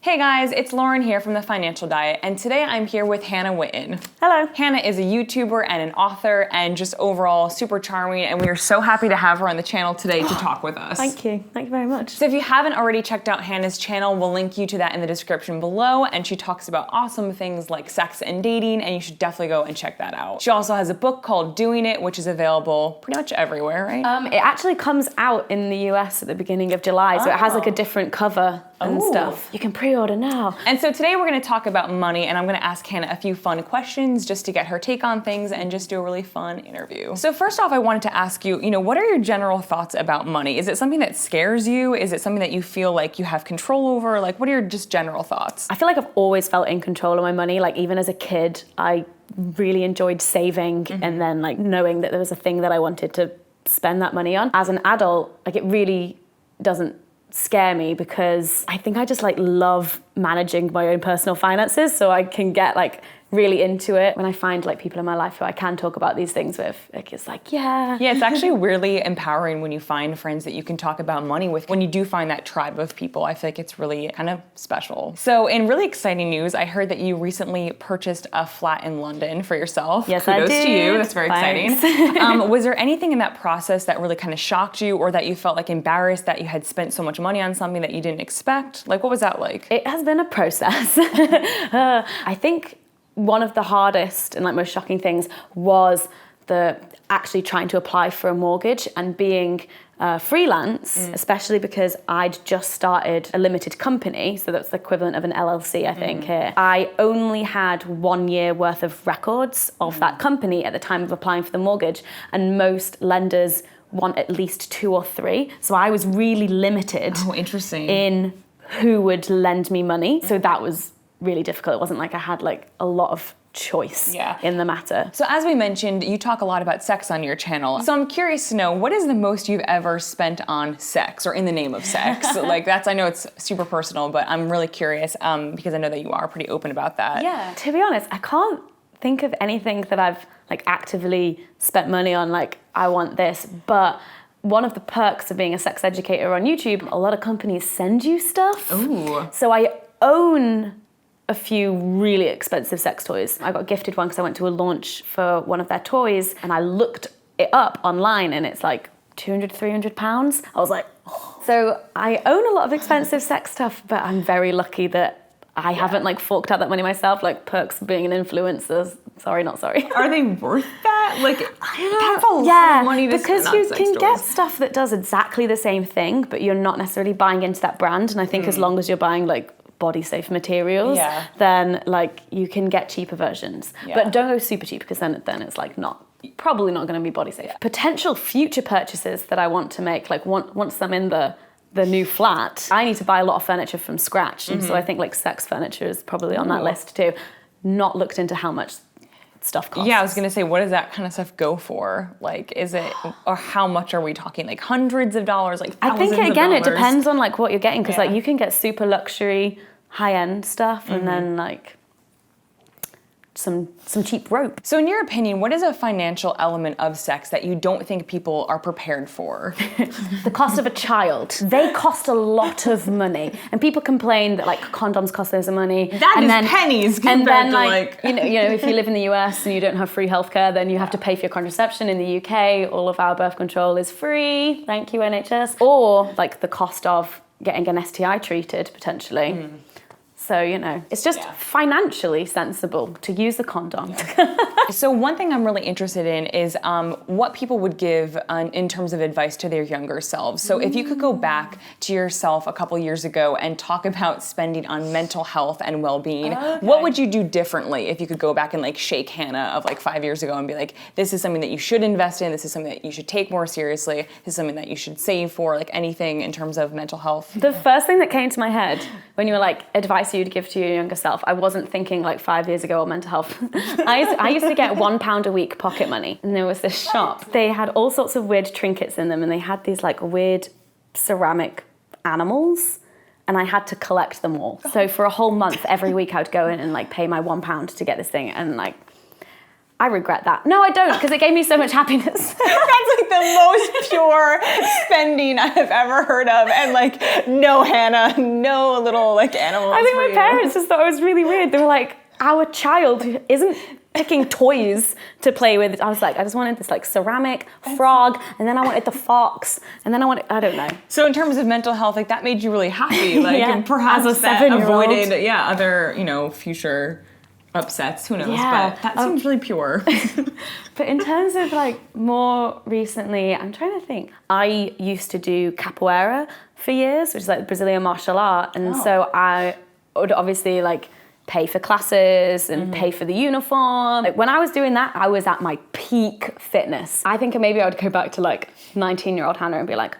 Hey guys, it's Lauren here from The Financial Diet, and today I'm here with Hannah Witton. Hello. Hannah is a YouTuber and an author and just overall super charming, and we are so happy to have her on the channel today to talk with us. Thank you. Thank you very much. So if you haven't already checked out Hannah's channel, we'll link you to that in the description below, and she talks about awesome things like sex and dating, and you should definitely go and check that out. She also has a book called Doing It, which is available pretty much everywhere, right? It actually comes out in the US at the beginning of July, so it has like a different cover and stuff. You can pre-order now. And so today we're going to talk about money, and I'm going to ask Hannah a few fun questions just to get her take on things and just do a really fun interview. So first off, I wanted to ask you, what are your general thoughts about money? Is it something that scares you? Is it something that you feel like you have control over? Like, what are your just general thoughts? I feel like I've always felt in control of my money. Like, even as a kid, I really enjoyed saving and then like knowing that there was a thing that I wanted to spend that money on. As an adult, like, it really doesn't scare me because I think I just like love managing my own personal finances, so I can get like really into it. When I find like people in my life who I can talk about these things with, like, it's like, yeah, it's actually really empowering when you find friends that you can talk about money with. When you do find that tribe of people, I feel like it's really kind of special. So in really exciting news, I heard that you recently purchased a flat in London for yourself. Yes, Kudos I did. to you. That's very Thanks. exciting. Was there anything in that process that really kind of shocked you, or that you felt like embarrassed that you had spent so much money on something that you didn't expect? Like, what was that like? It has been a process. I think one of the hardest and like most shocking things was the actually trying to apply for a mortgage and being freelance, especially because I'd just started a limited company, so that's the equivalent of an LLC, I think, here. I only had 1 year worth of records of that company at the time of applying for the mortgage, and most lenders want at least 2 or 3. So I was really limited in who would lend me money. So that was really difficult. It wasn't like I had like a lot of choice in the matter. So as we mentioned, you talk a lot about sex on your channel. So I'm curious to know, what is the most you've ever spent on sex, or in the name of sex? Like, I know it's super personal, but I'm really curious because I know that you are pretty open about that. Yeah. To be honest, I can't think of anything that I've like actively spent money on, like, I want this, but one of the perks of being a sex educator on YouTube, a lot of companies send you stuff. Ooh. So I own a few really expensive sex toys. I got gifted one because I went to a launch for one of their toys, and I looked it up online and it's like 200, 300 pounds. I was like, oh. So I own a lot of expensive sex stuff, but I'm very lucky that I haven't like forked out that money myself. Like, perks of being an influencer. Sorry, not sorry. Are they worth that? Like, that's a lot of money to spend on because you sex can toys. get stuff that does exactly the same thing, but you're not necessarily buying into that brand. And I think as long as you're buying like body safe materials, then like you can get cheaper versions. But don't go super cheap, because then it's like probably not going to be body safe. Potential future purchases that I want to make, like once I'm in the new flat, I need to buy a lot of furniture from scratch. And so I think like sex furniture is probably on that list too. Not looked into how much stuff costs. Yeah, I was gonna say, what does that kind of stuff go for? Like, is it, or how much are we talking? Like hundreds of dollars, like thousands I think again, of it dollars? depends on like what you're getting, because like you can get super luxury, high-end stuff, and then like some cheap rope. So in your opinion, what is a financial element of sex that you don't think people are prepared for? The cost of a child. They cost a lot of money. And people complain that like condoms cost loads of money. That is pennies compared to like... you know, if you live in the US and you don't have free healthcare, then you have to pay for your contraception. In the UK, all of our birth control is free. Thank you, NHS. Or like the cost of getting an STI treated, potentially. So, it's just financially sensible to use the condom. So one thing I'm really interested in is what people would give in terms of advice to their younger selves. So if you could go back to yourself a couple years ago and talk about spending on mental health and well-being, what would you do differently if you could go back and like shake Hannah of like 5 years ago and be like, this is something that you should invest in, this is something that you should take more seriously, this is something that you should save for, like anything in terms of mental health? The first thing that came to my head when you were like, advice you'd give to your younger self, I wasn't thinking like 5 years ago on mental health. I used to get £1 a week pocket money, and there was this shop. They had all sorts of weird trinkets in them, and they had these like weird ceramic animals, and I had to collect them all. So for a whole month, every week I would go in and like pay my £1 to get this thing, and like I regret that. No, I don't, because it gave me so much happiness. That's like the most pure spending I've ever heard of. And like, no, Hannah, no little like animals. I think my parents just thought it was really weird. They were like, our child who isn't picking toys to play with. I was like, I just wanted this like ceramic frog, and then I wanted the fox, and then I don't know. So in terms of mental health, like that made you really happy. Like Yeah, and perhaps as a that 7-year-old. avoided, other, future upsets. Who knows? Yeah. But that seems really pure. But in terms of like more recently, I'm trying to think. I used to do Capoeira for years, which is like Brazilian martial art. And so I would obviously like pay for classes and pay for the uniform. Like when I was doing that, I was at my peak fitness. I think maybe I would go back to like 19-year-old Hannah and be like,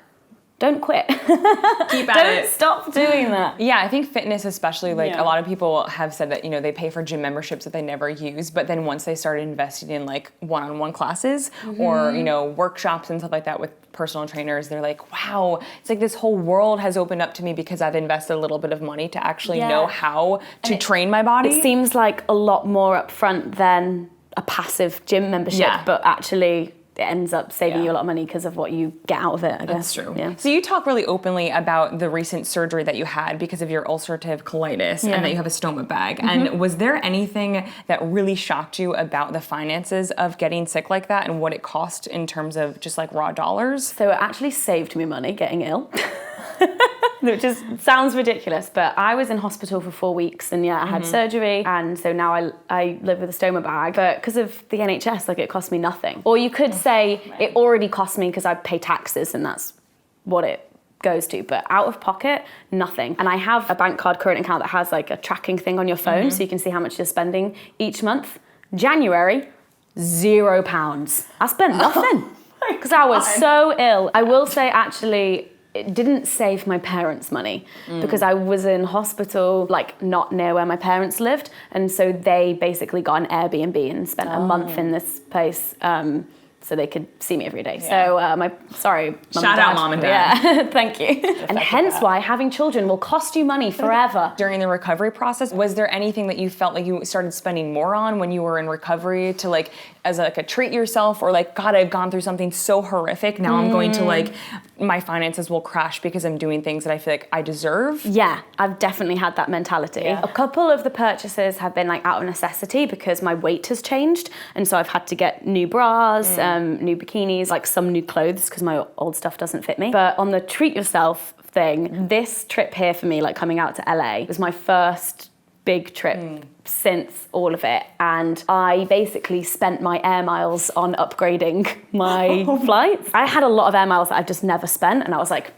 don't quit. Keep at it. Don't stop doing that. Yeah, I think fitness especially, like a lot of people have said that, they pay for gym memberships that they never use, but then once they started investing in like one-on-one classes or, workshops and stuff like that with personal trainers, they're like, wow, it's like this whole world has opened up to me because I've invested a little bit of money to actually know how to train my body. It seems like a lot more upfront than a passive gym membership, but actually it ends up saving you a lot of money because of what you get out of it, I guess. That's true. Yeah. So you talk really openly about the recent surgery that you had because of your ulcerative colitis and that you have a stoma bag. And was there anything that really shocked you about the finances of getting sick like that and what it cost in terms of just like raw dollars? So it actually saved me money getting ill. Which just sounds ridiculous, but I was in hospital for 4 weeks and I had surgery, and so now I live with a stoma bag, but because of the NHS, like it cost me nothing. Or you could say it already cost me because I pay taxes and that's what it goes to, but out of pocket, nothing. And I have a bank card current account that has like a tracking thing on your phone so you can see how much you're spending each month. January, £0. I spent nothing because I was so ill. I will say actually, it didn't save my parents money because I was in hospital, like not near where my parents lived. And so they basically got an Airbnb and spent a month in this place so they could see me every day. So sorry, Mum Shout and Dad. out Mom and Dad. Yeah, thank you. And hence why having children will cost you money forever. During the recovery process, was there anything that you felt like you started spending more on when you were in recovery to like, as like a treat yourself, or like, God, I've gone through something so horrific, now I'm going to like, my finances will crash because I'm doing things that I feel like I deserve? Yeah, I've definitely had that mentality. Yeah. A couple of the purchases have been like out of necessity because my weight has changed, and so I've had to get new bras, new bikinis, like some new clothes because my old stuff doesn't fit me. But on the treat yourself thing, this trip here for me, like coming out to LA, was my first big trip since all of it, and I basically spent my air miles on upgrading my flights. I had a lot of air miles that I've just never spent, and I was like,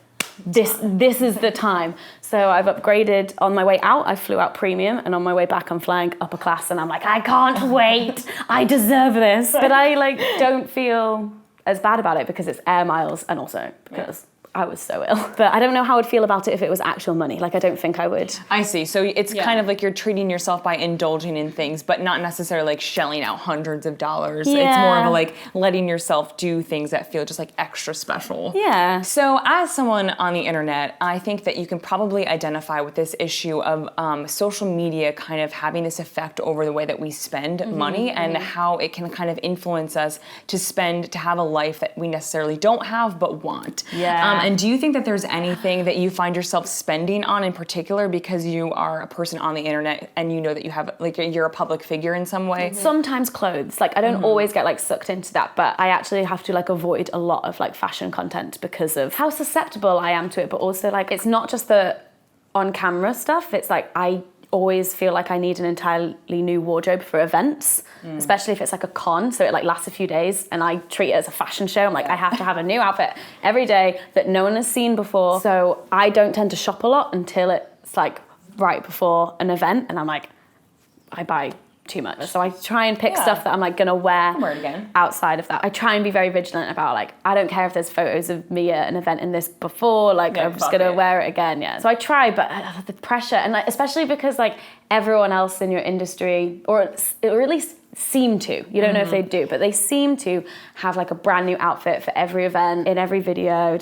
this is the time. So I've upgraded. On my way out, I flew out premium, and on my way back, I'm flying upper class, and I'm like, I can't wait. I deserve this. But I like don't feel as bad about it because it's air miles, and also because I was so ill. But I don't know how I'd feel about it if it was actual money. Like, I don't think I would. I see. So it's kind of like you're treating yourself by indulging in things, but not necessarily like shelling out hundreds of dollars. Yeah. It's more of a like letting yourself do things that feel just like extra special. Yeah. So as someone on the internet, I think that you can probably identify with this issue of social media kind of having this effect over the way that we spend money and how it can kind of influence us to have a life that we necessarily don't have but want. Yeah. And do you think that there's anything that you find yourself spending on in particular because you are a person on the internet and you know that you have, like, you're a public figure in some way? Sometimes clothes. Like, I don't always get like sucked into that, but I actually have to like avoid a lot of like fashion content because of how susceptible I am to it. But also, like, it's not just the on camera stuff. It's like I always feel like I need an entirely new wardrobe for events, especially if it's like a con, so it like lasts a few days, and I treat it as a fashion show. I'm like, I have to have a new outfit every day that no one has seen before. So I don't tend to shop a lot until it's like right before an event, and I'm like, I buy too much. So I try and pick stuff that I'm like gonna wear outside of that. I try and be very vigilant about, like, I don't care if there's photos of me at an event in this before, like, I'm just gonna wear it again. So I try, but the pressure, and like, especially because like everyone else in your industry, or at least seem to. You don't know if they do, but they seem to have like a brand new outfit for every event, in every video.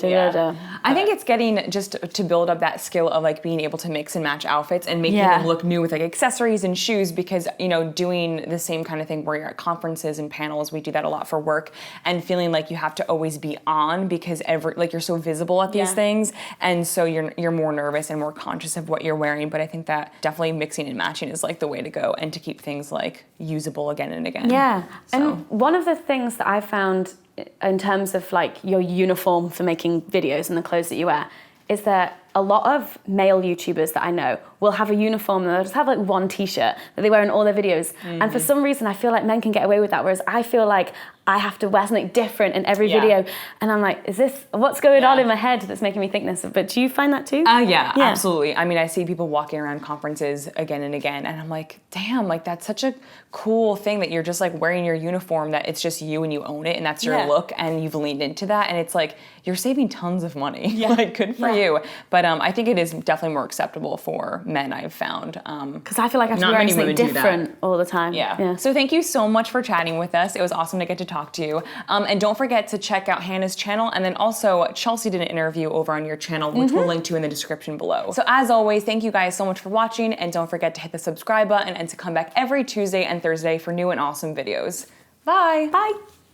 I think it's getting just to build up that skill of like being able to mix and match outfits and making them look new with like accessories and shoes, because, you know, doing the same kind of thing where you're at conferences and panels, we do that a lot for work, and feeling like you have to always be on because you're so visible at these things, and so you're more nervous and more conscious of what you're wearing. But I think that definitely mixing and matching is like the way to go, and to keep things like usable again and again. Yeah. So. And one of the things that I found in terms of like your uniform for making videos and the clothes that you wear is that a lot of male YouTubers that I know will have a uniform and they'll just have like one t-shirt that they wear in all their videos. And for some reason I feel like men can get away with that, whereas I feel like I have to wear something different in every video. And I'm like, what's going on in my head that's making me think this? But do you find that too? Yeah, absolutely. I mean, I see people walking around conferences again and again, and I'm like, damn, like that's such a cool thing that you're just like wearing your uniform, that it's just you and you own it and that's your look and you've leaned into that, and it's like, you're saving tons of money. Like, good for you. But I think it is definitely more acceptable for men, I've found. Because I feel like I have to wear something different all the time. So thank you so much for chatting with us. It was awesome to get to talk to you. And don't forget to check out Hannah's channel, and then also Chelsea did an interview over on your channel, which we'll link to in the description below. So as always, thank you guys so much for watching, and don't forget to hit the subscribe button and to come back every Tuesday and Thursday for new and awesome videos. Bye. Bye.